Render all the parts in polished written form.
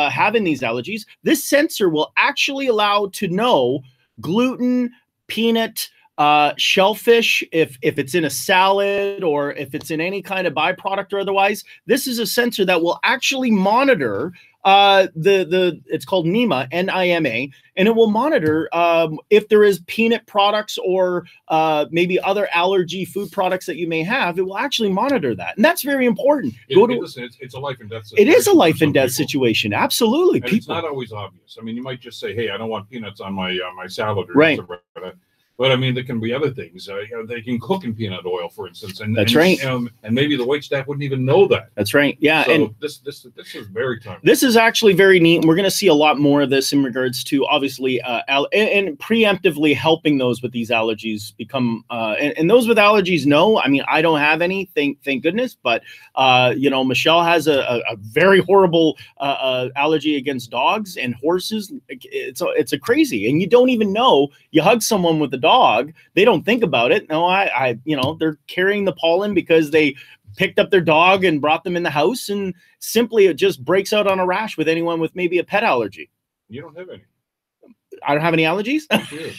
having these allergies, this sensor will actually allow to know gluten, peanut, shellfish, if it's in a salad or if it's in any kind of byproduct or otherwise. This is a sensor that will actually monitor it's called NIMA, N-I-M-A, and it will monitor if there is peanut products or maybe other allergy food products that you may have. It will actually monitor that, and that's very important. Listen, it's a life and death situation. It is a life and death situation, absolutely. And it's not always obvious. I mean, you might just say, "Hey, I don't want peanuts on my salad," or right. But I mean, there can be other things. They can cook in peanut oil, for instance, and that's right. And maybe the wait staff wouldn't even know that. That's right. Yeah, so and this is very timely. This is actually very neat. We're going to see a lot more of this in regards to obviously and preemptively helping those with these allergies become and those with allergies know. I mean, I don't have any, thank goodness, but you know, Michelle has a very horrible allergy against dogs and horses. It's a crazy, and you don't even know. You hug someone with a dog, they don't think about it. No, you know, they're carrying the pollen because they picked up their dog and brought them in the house, and simply it just breaks out on a rash with anyone with maybe a pet allergy. You don't have any. I don't have any allergies.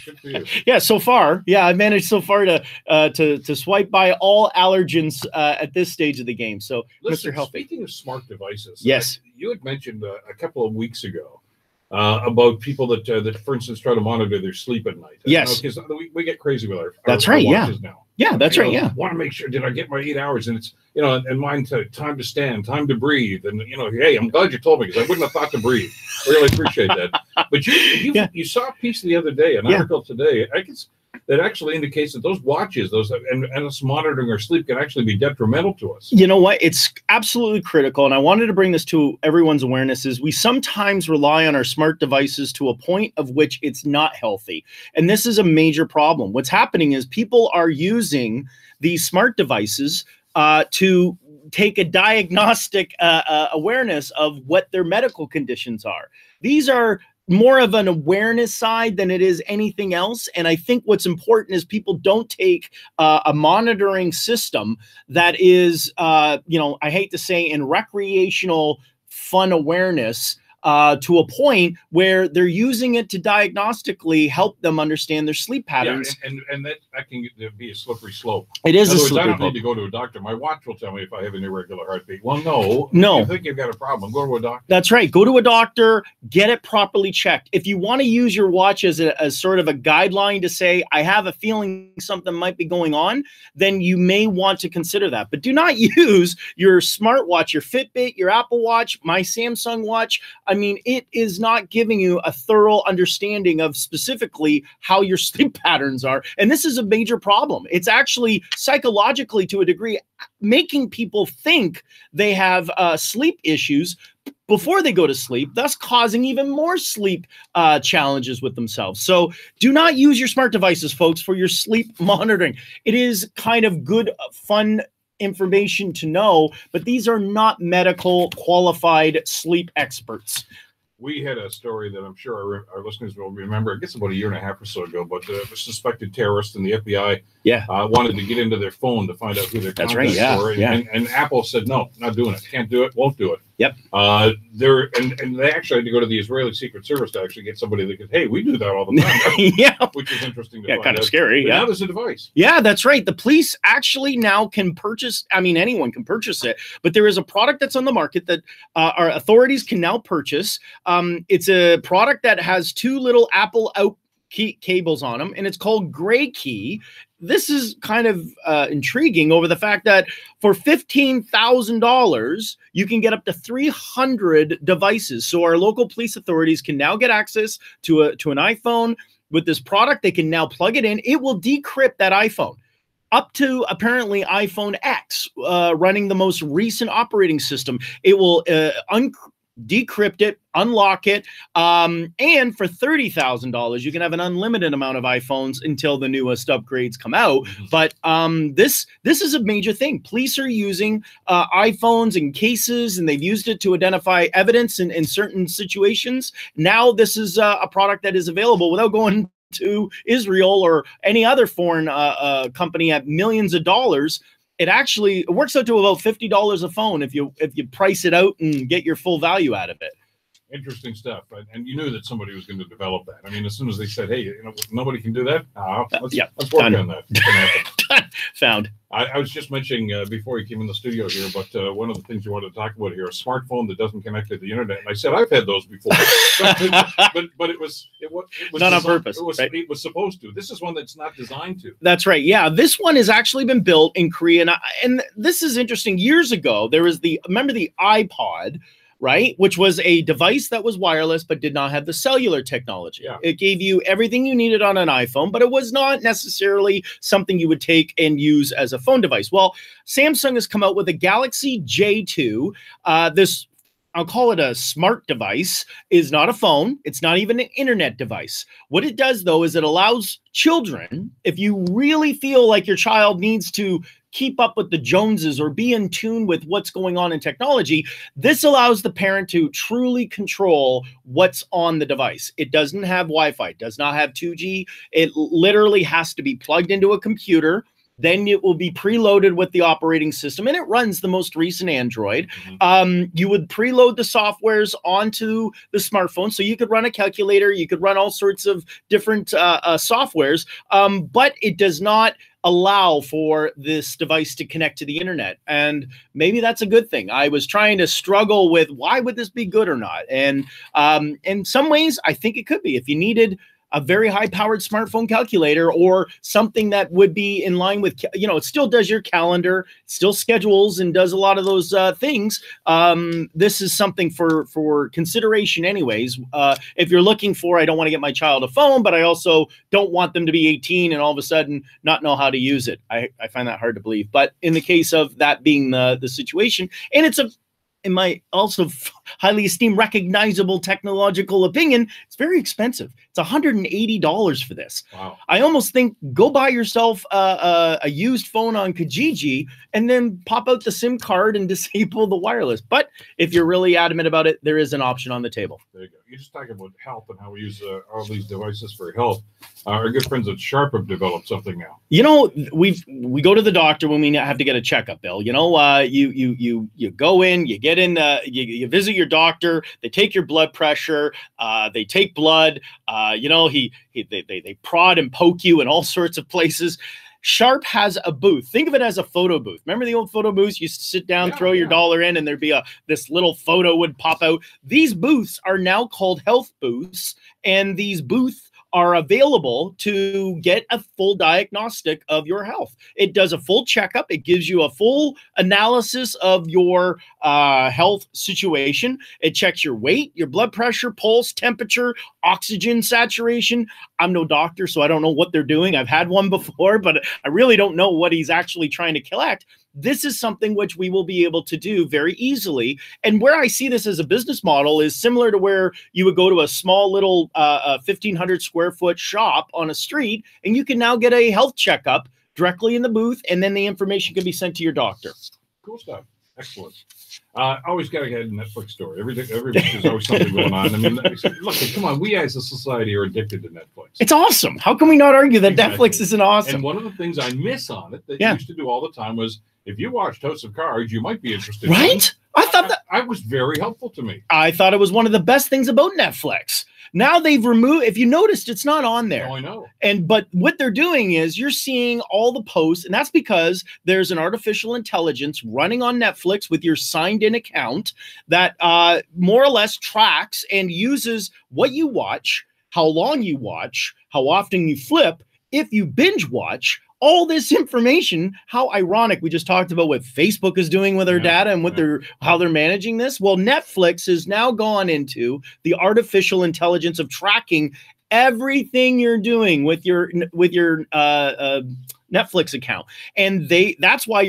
Good for you. Yeah, so far, yeah, I've managed so far to swipe by all allergens at this stage of the game. So, listen, Mr. Healthy. Speaking of smart devices, yes, you had mentioned a couple of weeks ago about people that, for instance, try to monitor their sleep at night. Yes, because we get crazy with our that's right. Yeah. Now. Yeah, that's right. Yeah. Want to make sure, did I get my 8 hours? And it's, you know, and mine time to stand, time to breathe. And, you know, hey, I'm glad you told me because I wouldn't have thought to breathe. I really appreciate that. But you saw a piece the other day, an article today, I guess, that actually indicates that those watches, and us monitoring our sleep can actually be detrimental to us. You know what? It's absolutely critical. And I wanted to bring this to everyone's awareness is we sometimes rely on our smart devices to a point of which it's not healthy. And this is a major problem. What's happening is people are using these smart devices to take a diagnostic awareness of what their medical conditions are. These are more of an awareness side than it is anything else. And I think what's important is people don't take a monitoring system that is, you know, I hate to say in recreational fun awareness to a point where they're using it to diagnostically help them understand their sleep patterns. Yeah, and that can be a slippery slope. It is a slippery slope. I don't need to go to a doctor. My watch will tell me if I have an irregular heartbeat. Well, no. No. If you think you've got a problem, go to a doctor. That's right. Go to a doctor, get it properly checked. If you want to use your watch as sort of a guideline to say, I have a feeling something might be going on, then you may want to consider that. But do not use your smartwatch, your Fitbit, your Apple Watch, my Samsung watch. I mean, it is not giving you a thorough understanding of specifically how your sleep patterns are. And this is a major problem. It's actually psychologically, to a degree, making people think they have sleep issues before they go to sleep, thus causing even more sleep challenges with themselves. So do not use your smart devices, folks, for your sleep monitoring. It is kind of good, fun information to know, but these are not medical qualified sleep experts. We had a story that I'm sure our listeners will remember. I guess about a year and a half or so ago, but a suspected terrorist and the FBI wanted to get into their phone to find out who their contacts were. And Apple said, no, not doing it. Can't do it. Won't do it. Yep. And they actually had to go to the Israeli Secret Service to actually get somebody that could, hey, we do that all the time. Yeah. Which is interesting to find kind of out. Scary. But yeah. Now there's a device. Yeah, that's right. The police actually now can purchase, I mean, anyone can purchase it, but there is a product that's on the market that our authorities can now purchase. It's a product that has two little Apple out cables on them, and it's called Gray Key. This is kind of intriguing over the fact that for $15,000, you can get up to 300 devices. So our local police authorities can now get access to an iPhone with this product. They can now plug it in. It will decrypt that iPhone up to apparently iPhone X, running the most recent operating system. It will decrypt it, unlock it, and for $30,000, you can have an unlimited amount of iPhones until the newest upgrades come out. But this is a major thing. Police are using iPhones in cases, and they've used it to identify evidence in certain situations. Now this is a product that is available without going to Israel or any other foreign company at millions of dollars. it actually it works out to about $50 a phone if you price it out and get your full value out of it. Interesting stuff, and you knew that somebody was going to develop that. I mean, as soon as they said, "Hey, nobody can do that," let's work on that. Found. I was just mentioning before you came in the studio here, but one of the things you wanted to talk about here, a smartphone that doesn't connect to the internet. And I said I've had those before, but it was not on purpose. It was supposed to. This is one that's not designed to. That's right. Yeah, this one has actually been built in Korea, and this is interesting. Years ago, there was remember the iPod, right? Which was a device that was wireless, but did not have the cellular technology. Yeah. It gave you everything you needed on an iPhone, but it was not necessarily something you would take and use as a phone device. Well, Samsung has come out with a Galaxy J2. This, I'll call it a smart device, is not a phone. It's not even an internet device. What it does, though, is it allows children, if you really feel like your child needs to keep up with the Joneses or be in tune with what's going on in technology, this allows the parent to truly control what's on the device. It doesn't have Wi-Fi, it does not have 2G. It literally has to be plugged into a computer. Then it will be preloaded with the operating system, and it runs the most recent Android. You would preload the softwares onto the smartphone, so you could run a calculator, you could run all sorts of different softwares, but it does not allow for this device to connect to the internet. And maybe that's a good thing. I was trying to struggle with why would this be good or not? And in some ways, I think it could be. If you needed a very high-powered smartphone calculator or something that would be in line with, it still does your calendar, still schedules and does a lot of those things. This is something for consideration anyways. If you're looking for, I don't want to get my child a phone, but I also don't want them to be 18 and all of a sudden not know how to use it. I find that hard to believe. But in the case of that being the situation, and it's in my also highly esteemed, recognizable technological opinion, it's very expensive. It's $180 for this. Wow. I almost think go buy yourself a used phone on Kijiji and then pop out the SIM card and disable the wireless. But if you're really adamant about it, there is an option on the table. There you go. You just talking about health and how we use all these devices for health. Our good friends at Sharp have developed something now. We go to the doctor when we have to get a checkup, Bill. You go in, you get in, you visit your doctor. They take your blood pressure. They take blood. They prod and poke you in all sorts of places. Sharp has a booth. Think of it as a photo booth. Remember the old photo booths? You used to sit down, throw your dollar in, and there'd be this little photo would pop out. These booths are now called health booths, and these booths are available to get a full diagnostic of your health. It does a full checkup. It gives you a full analysis of your health situation. It checks your weight, your blood pressure, pulse, temperature, oxygen saturation. I'm no doctor, so I don't know what they're doing. I've had one before, but I really don't know what he's actually trying to collect. This is something which we will be able to do very easily. And where I see this as a business model is similar to where you would go to a small little 1,500 square foot shop on a street, and you can now get a health checkup directly in the booth, and then the information can be sent to your doctor. Cool stuff. Excellent. Always got to get a Netflix story. Every week there's always something going on. I mean, look, come on. We as a society are addicted to Netflix. It's awesome. How can we not argue that Netflix isn't awesome? And one of the things I miss on it that you used to do all the time was, if you watched House of Cards, you might be interested. Right? I thought that was very helpful to me. I thought it was one of the best things about Netflix. Now they've removed, if you noticed, it's not on there. Oh, I know. But what they're doing is you're seeing all the posts, and that's because there's an artificial intelligence running on Netflix with your signed in account that more or less tracks and uses what you watch, how long you watch, how often you flip, if you binge watch. All this information, how ironic, we just talked about what Facebook is doing with their data and what how they're managing this. Well, Netflix has now gone into the artificial intelligence of tracking everything you're doing with your Netflix account. And that's why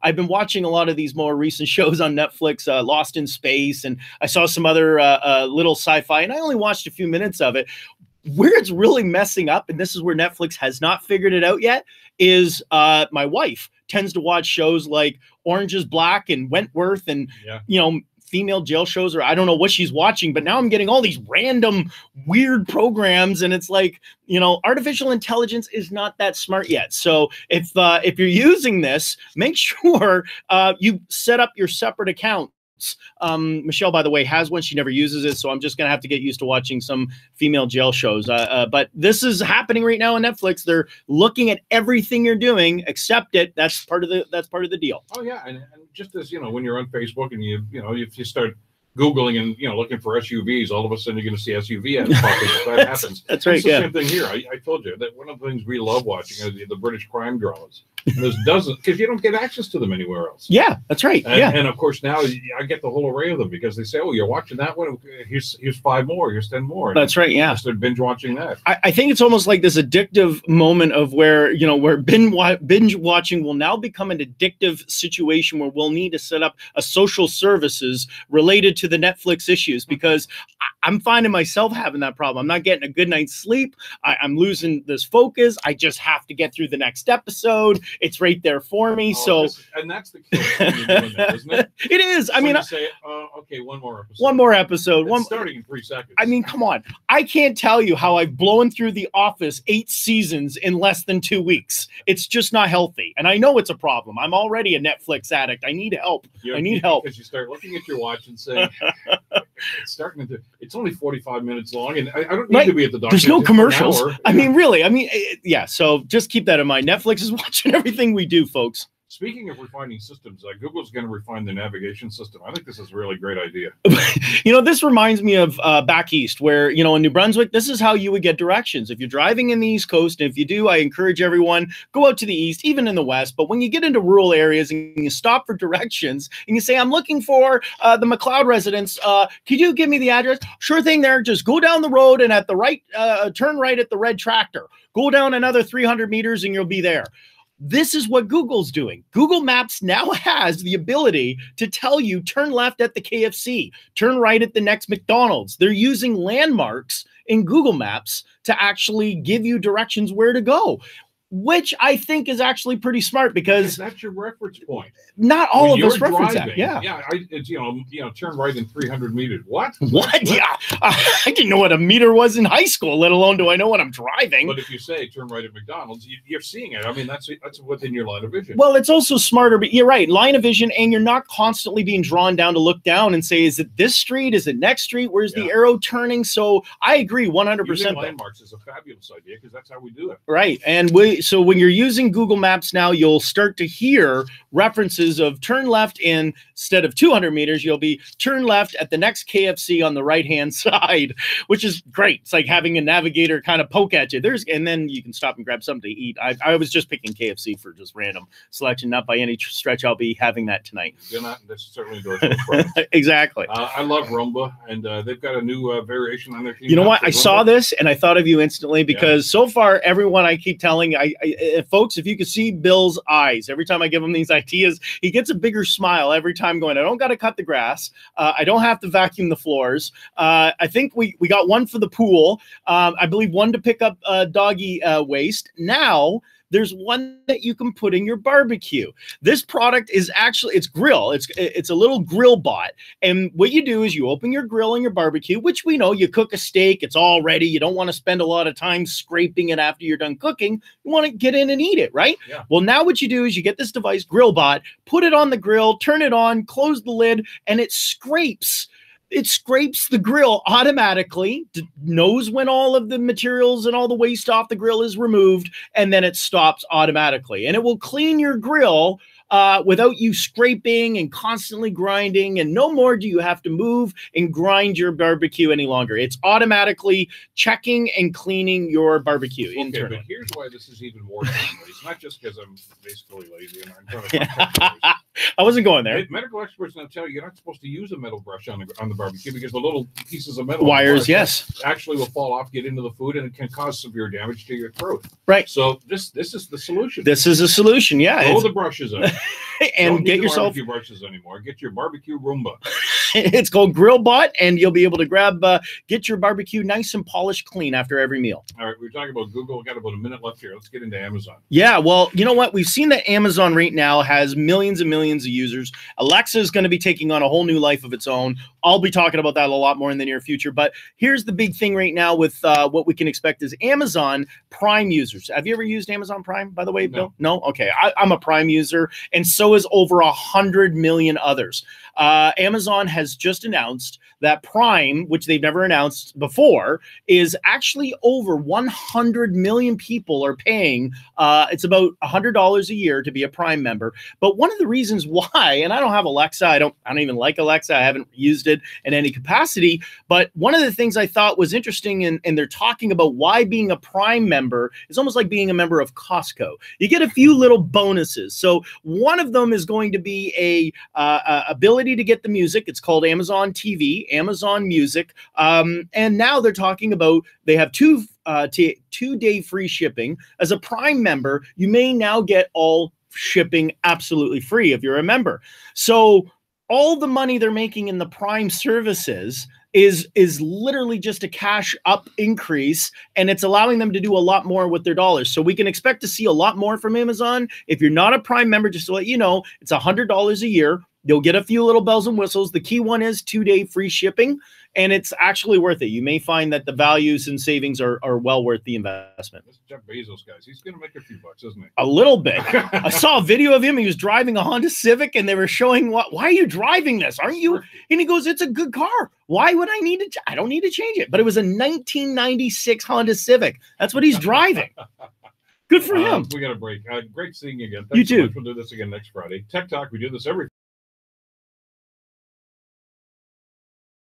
I've been watching a lot of these more recent shows on Netflix, Lost in Space, and I saw some other little sci-fi, and I only watched a few minutes of it. Where it's really messing up, and this is where Netflix has not figured it out yet, is my wife tends to watch shows like Orange is Black and Wentworth and female jail shows, or I don't know what she's watching, but now I'm getting all these random weird programs, and it's like, you know, artificial intelligence is not that smart yet. So if you're using this, make sure you set up your separate accounts. Michelle, by the way, has one. She never uses it, so I'm just gonna have to get used to watching some female jail shows. But this is happening right now on Netflix. They're looking at everything you're doing. Accept it. That's part of the deal. Oh yeah, and just as you know, when you're on Facebook and you know if you start Googling and looking for SUVs, all of a sudden you're going to see SUV ads popping up. That happens. That's right. It's the same thing here. I told you that one of the things we love watching are the British crime dramas. And there's dozens because you don't get access to them anywhere else. Yeah, that's right. And of course now I get the whole array of them because they say, "Oh, you're watching that one. Here's 5 more. Here's 10 more." And that's right. Yeah, I started binge watching that. I think it's almost like this addictive moment of where binge watching will now become an addictive situation where we'll need to set up a social services related to the Netflix issues, because I'm finding myself having that problem. I'm not getting a good night's sleep. I'm losing this focus. I just have to get through the next episode. It's right there for me. And that's the key when you're doing that, isn't it? It is. I mean, you say, okay, one more episode. One more episode. Starting in 3 seconds. I mean, come on. I can't tell you how I've blown through The Office 8 seasons in less than 2 weeks. It's just not healthy. And I know it's a problem. I'm already a Netflix addict. I need help. I need help. Because you start looking at your watch and saying, it's only 45 minutes long, and I don't need to be at the doctor. There's no commercials. I mean, really. I mean, yeah. So just keep that in mind. Netflix is watching everything we do, folks. Speaking of refining systems, Google's going to refine the navigation system. I think this is a really great idea. This reminds me of back east where, in New Brunswick, this is how you would get directions. If you're driving in the East Coast, and if you do, I encourage everyone, go out to the East, even in the West. But when you get into rural areas and you stop for directions and you say, I'm looking for the McLeod residence, could you give me the address? Sure thing there. Just go down the road and at the right, turn right at the red tractor. Go down another 300 meters and you'll be there. This is what Google's doing. Google Maps now has the ability to tell you, turn left at the KFC, turn right at the next McDonald's. They're using landmarks in Google Maps to actually give you directions where to go, which I think is actually pretty smart because that's your reference point. Not all of us reference that. Yeah. It's turn right in 300 meters. What? Yeah. I didn't know what a meter was in high school, let alone do I know what I'm driving. But if you say turn right at McDonald's, you're seeing it. I mean, that's within your line of vision. Well, it's also smarter, but you're right, line of vision, and you're not constantly being drawn down to look down and say, is it this street? Is it next street? Where's the arrow turning? So I agree 100%. Using landmarks is a fabulous idea because that's how we do it. Right. And so when you're using Google Maps now, you'll start to hear references of turn left instead of 200 meters. You'll be turn left at the next KFC on the right-hand side, which is great. It's like having a navigator kind of poke at you. And then you can stop and grab something to eat. I was just picking KFC for just random selection. Not by any stretch I'll be having that tonight. They're not necessarily endorse. Exactly. I love Roomba, and they've got a new variation on their team. You know what? I saw this and I thought of you instantly because so far, everyone I keep telling, folks, if you could see Bill's eyes, every time I give him these ideas, he gets a bigger smile every time going, I don't got to cut the grass. I don't have to vacuum the floors. I think we got one for the pool. I believe one to pick up doggy waste. Now, there's one that you can put in your barbecue. This product is actually, it's grill. It's a little grill bot. And what you do is you open your grill and your barbecue, which we know you cook a steak, it's all ready. You don't want to spend a lot of time scraping it after you're done cooking. You want to get in and eat it, right? Yeah. Well, now what you do is you get this device, grill bot, put it on the grill, turn it on, close the lid, and it scrapes the grill automatically, knows when all of the materials and all the waste off the grill is removed, and then it stops automatically. And it will clean your grill without you scraping and constantly grinding, and no more do you have to move and grind your barbecue any longer. It's automatically checking and cleaning your barbecue internally. But here's why this is even more timely. It's not just because I'm basically lazy and I'm trying to I wasn't going there. Medical experts now tell you you're not supposed to use a metal brush on the barbecue because the little pieces of metal wires, actually will fall off, get into the food, and it can cause severe damage to your throat. Right. So this is the solution. This is a solution. Yeah. Throw the brushes out. And Don't get need yourself barbecue brushes anymore. Get your barbecue Roomba. It's called GrillBot, and you'll be able to get your barbecue nice and polished clean after every meal. All right, we're talking about Google. We got about a minute left here. Let's get into Amazon. Yeah, well, you know what? We've seen that Amazon right now has millions and millions of users. Alexa is going to be taking on a whole new life of its own. I'll be talking about that a lot more in the near future. But here's the big thing right now with what we can expect is Amazon Prime users. Have you ever used Amazon Prime, by the way, Bill? No? Okay. I'm a Prime user, and so is over 100 million others. Amazon has just announced that Prime, which they've never announced before, is actually over 100 million people are paying. It's about $100 a year to be a Prime member. But one of the reasons why, and I don't have Alexa, I don't even like Alexa, I haven't used it in any capacity. But one of the things I thought was interesting, and they're talking about why being a Prime member is almost like being a member of Costco. You get a few little bonuses. So one of them is going to be a ability to get the music. It's called Amazon TV, Amazon Music, and now they're talking about they have two-day free shipping. As a Prime member, you may now get all shipping absolutely free if you're a member. So all the money they're making in the Prime services is literally just a cash up increase, and it's allowing them to do a lot more with their dollars. So we can expect to see a lot more from Amazon. If you're not a Prime member, just to let you know, it's $100 a year. You'll get a few little bells and whistles. The key one is 2-day free shipping, and it's actually worth it. You may find that the values and savings are well worth the investment. This Jeff Bezos guys, he's going to make a few bucks, isn't he? A little bit. I saw a video of him. He was driving a Honda Civic, and they were showing why are you driving this? Aren't you? And he goes, it's a good car. Why would I need to? I don't need to change it. But it was a 1996 Honda Civic. That's what he's driving. Good for him. We got a break. Great seeing you again. Thanks you too. So much. We'll do this again next Friday. Tech Talk, we do this every